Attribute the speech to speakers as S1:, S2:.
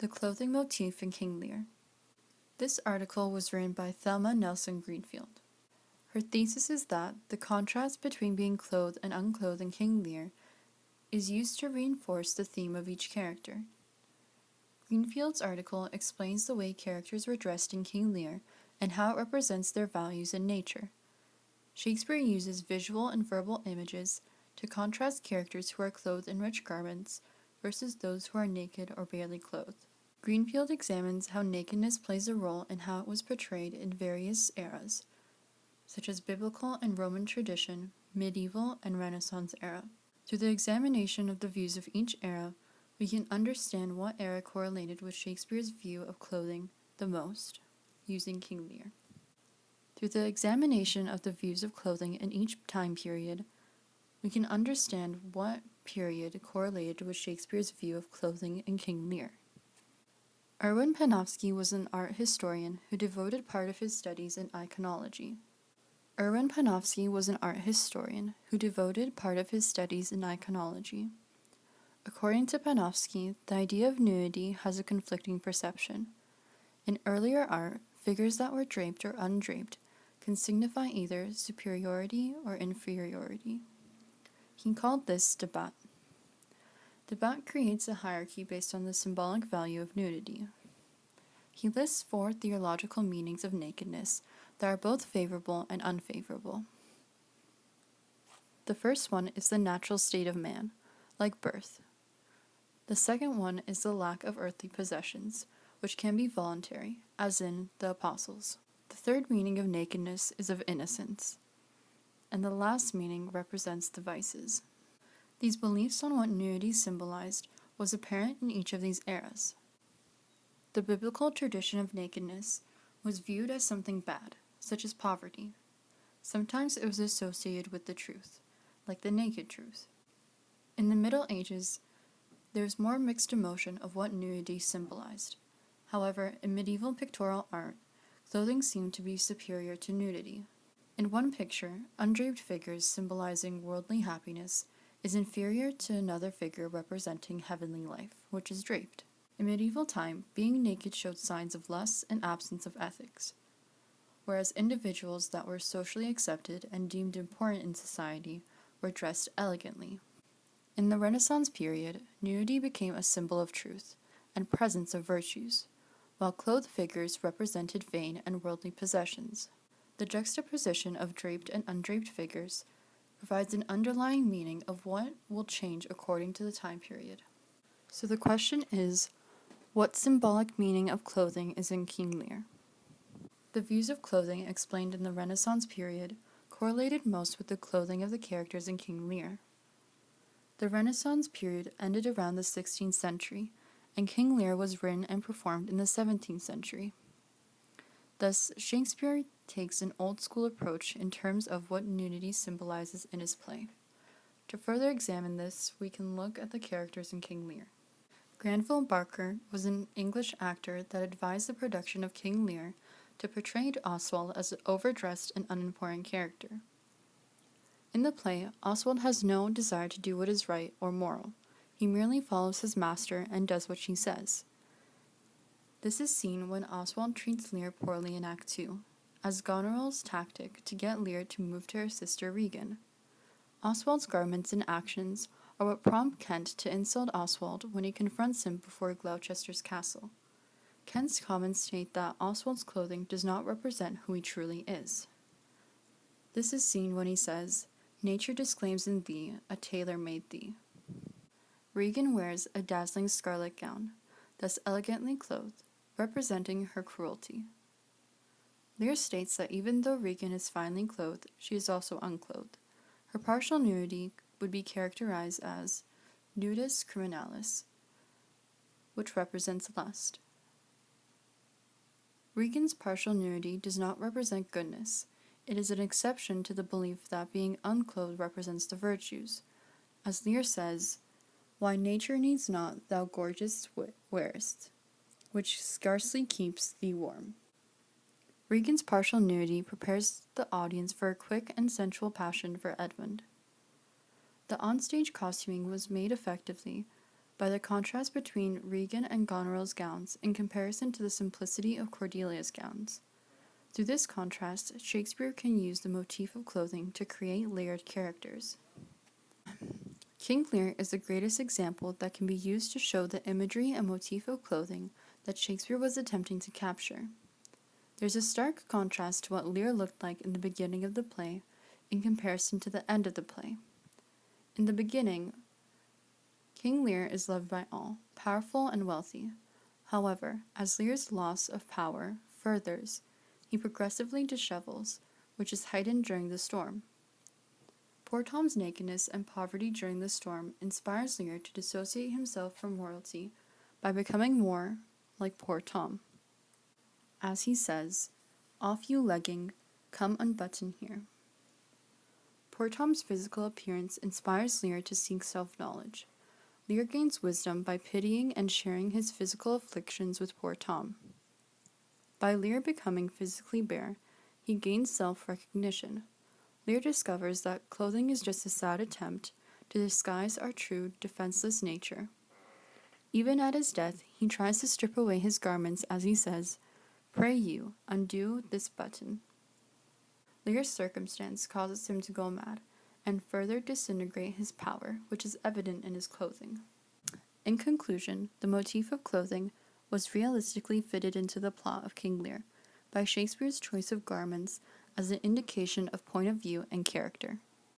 S1: The Clothing Motif in King Lear. This article was written by Thelma Nelson Greenfield. Her thesis is that the contrast between being clothed and unclothed in King Lear is used to reinforce the theme of each character. Greenfield's article explains the way characters were dressed in King Lear and how it represents their values in nature. Shakespeare uses visual and verbal images to contrast characters who are clothed in rich garments versus those who are naked or barely clothed. Greenfield examines how nakedness plays a role in how it was portrayed in various eras, such as biblical and Roman tradition, medieval and Renaissance era. Through the examination of the views of each era, we can understand what era correlated with Shakespeare's view of clothing the most, using King Lear. Through the examination of the views of clothing in each time period, we can understand what period correlated with Shakespeare's view of clothing in King Lear. Erwin Panofsky was an art historian who devoted part of his studies in iconology. According to Panofsky, the idea of nudity has a conflicting perception. In earlier art, figures that were draped or undraped can signify either superiority or inferiority. He called this debat. Debat creates a hierarchy based on the symbolic value of nudity. He lists 4 theological meanings of nakedness that are both favorable and unfavorable. The first one is the natural state of man, like birth. The second one is the lack of earthly possessions, which can be voluntary, as in the apostles. The third meaning of nakedness is of innocence, and the last meaning represents the vices. These beliefs on what nudity symbolized was apparent in each of these eras. The biblical tradition of nakedness was viewed as something bad, such as poverty. Sometimes it was associated with the truth, like the naked truth. In the Middle Ages, there was more mixed emotion of what nudity symbolized. However, in medieval pictorial art, clothing seemed to be superior to nudity. In one picture, undraped figures symbolizing worldly happiness is inferior to another figure representing heavenly life, which is draped. In medieval time, being naked showed signs of lust and absence of ethics, whereas individuals that were socially accepted and deemed important in society were dressed elegantly. In the Renaissance period, nudity became a symbol of truth and presence of virtues, while clothed figures represented vain and worldly possessions. The juxtaposition of draped and undraped figures provides an underlying meaning of what will change according to the time period. So the question is, what symbolic meaning of clothing is in King Lear? The views of clothing explained in the Renaissance period correlated most with the clothing of the characters in King Lear. The Renaissance period ended around the 16th century, and King Lear was written and performed in the 17th century. Thus, Shakespeare takes an old-school approach in terms of what nudity symbolizes in his play. To further examine this, we can look at the characters in King Lear. Granville Barker was an English actor that advised the production of King Lear to portray Oswald as an overdressed and unimportant character. In the play, Oswald has no desire to do what is right or moral. He merely follows his master and does what she says. This is seen when Oswald treats Lear poorly in Act 2, as Goneril's tactic to get Lear to move to her sister Regan. Oswald's garments and actions are what prompt Kent to insult Oswald when he confronts him before Gloucester's castle. Kent's comments state that Oswald's clothing does not represent who he truly is. This is seen when he says, "Nature disclaims in thee, a tailor made thee." Regan wears a dazzling scarlet gown, thus elegantly clothed, representing her cruelty. Lear states that even though Regan is finely clothed, she is also unclothed. Her partial nudity would be characterized as nudus criminalis, which represents lust. Regan's partial nudity does not represent goodness. It is an exception to the belief that being unclothed represents the virtues. As Lear says, "Why nature needs not thou gorgeous wearest, which scarcely keeps thee warm." Regan's partial nudity prepares the audience for a quick and sensual passion for Edmund. The onstage costuming was made effectively by the contrast between Regan and Goneril's gowns in comparison to the simplicity of Cordelia's gowns. Through this contrast, Shakespeare can use the motif of clothing to create layered characters. King Lear is the greatest example that can be used to show the imagery and motif of clothing that Shakespeare was attempting to capture. There's a stark contrast to what Lear looked like in the beginning of the play in comparison to the end of the play. In the beginning, King Lear is loved by all, powerful and wealthy. However, as Lear's loss of power furthers, he progressively dishevels, which is heightened during the storm. Poor Tom's nakedness and poverty during the storm inspires Lear to dissociate himself from royalty by becoming more like poor Tom. As he says, "Off you legging, come unbutton here." Poor Tom's physical appearance inspires Lear to seek self-knowledge. Lear gains wisdom by pitying and sharing his physical afflictions with poor Tom. By Lear becoming physically bare, he gains self-recognition. Lear discovers that clothing is just a sad attempt to disguise our true, defenseless nature. Even at his death, he tries to strip away his garments as he says, "Pray you, undo this button." Lear's circumstance causes him to go mad and further disintegrate his power, which is evident in his clothing. In conclusion, the motif of clothing was realistically fitted into the plot of King Lear by Shakespeare's choice of garments as an indication of point of view and character.